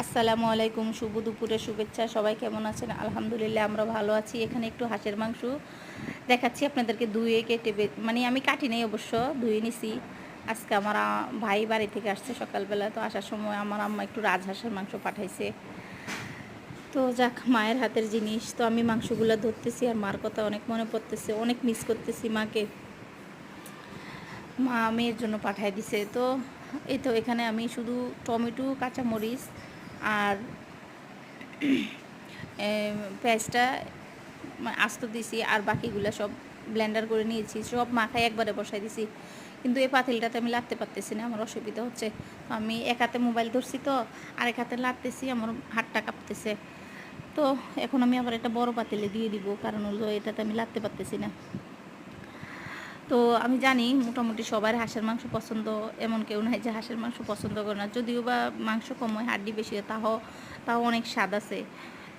আসসালামু আলাইকুম, শুভ দুপুরের শুভেচ্ছা। সবাই কেমন আছেন? আলহামদুলিল্লাহ আমরা ভালো আছি। এখানে একটু হাঁসের মাংস দেখাচ্ছি আপনাদেরকে। ধুয়ে কেটে মানে আমি কাটি নাই অবশ্য, ধুয়ে নিছি। আজকে আমার ভাই বাড়ি থেকে আসছে সকালবেলা, তো আসার সময় আমার আম্মা একটু রাজহাঁসের মাংস পাঠাইছে। তো যাক, মায়ের হাতের জিনিস। তো আমি মাংসগুলো ধরতেছি আর মার কথা অনেক মনে পড়তেছে, অনেক মিস করতেছি মাকে। মা মেয়ের জন্য পাঠাই দিছে। তো এই তো এখানে আমি শুধু টমেটো, কাঁচামরিচ আর পেঁয়াজটা আস্ত দিছি, আর বাকিগুলো সব ব্লেন্ডার করে নিয়েছি, সব মাখায় একবারে বসাই দিছি। কিন্তু এই পাতিলটাতে আমি লাড়তে পারতেছি না, আমার অসুবিধা হচ্ছে। তো আমি এক হাতে মোবাইল ধরছি, তো আরেক হাতে লাড়তেছি, আমার হাতটা কাঁপতেছে। তো এখন আমি আবার একটা বড় পাতিলে দিয়ে দিব, কারণ হলো এটাতে আমি লাড়তে পারতেছি না। তো আমি জানি মোটামুটি সবার হাঁসের মাংস পছন্দ, এমন কেউ নাই যে হাঁসের মাংস পছন্দ করে না। যদিও বা মাংস কম হয়, হাড্ডি বেশি হয়, তাও অনেক স্বাদ আছে।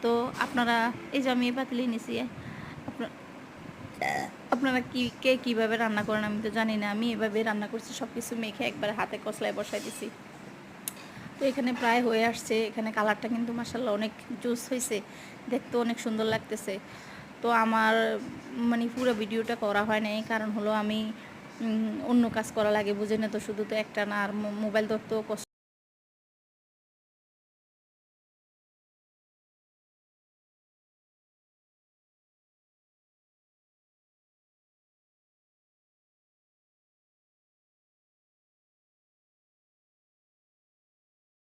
তো আপনারা, এই যে আমি এই পাতিলে নিছি, আপনারা কে কীভাবে রান্না করেন আমি তো জানি না। আমি এভাবে রান্না করছি, সব কিছু মেখে একবার হাতে কসলায় বসাই দিছি। তো এখানে প্রায় হয়ে আসছে। এখানে কালারটা কিন্তু মাশাআল্লাহ অনেক জুস হয়েছে, দেখতে অনেক সুন্দর লাগতেছে। তো আমার মানে পুরো ভিডিওটা করা হয় নাই, কারণ হলো আমি অন্য কাজ করা লাগে, বুঝে না তো, শুধু তো একটা না, আর মোবাইল ধরতেও কষ্ট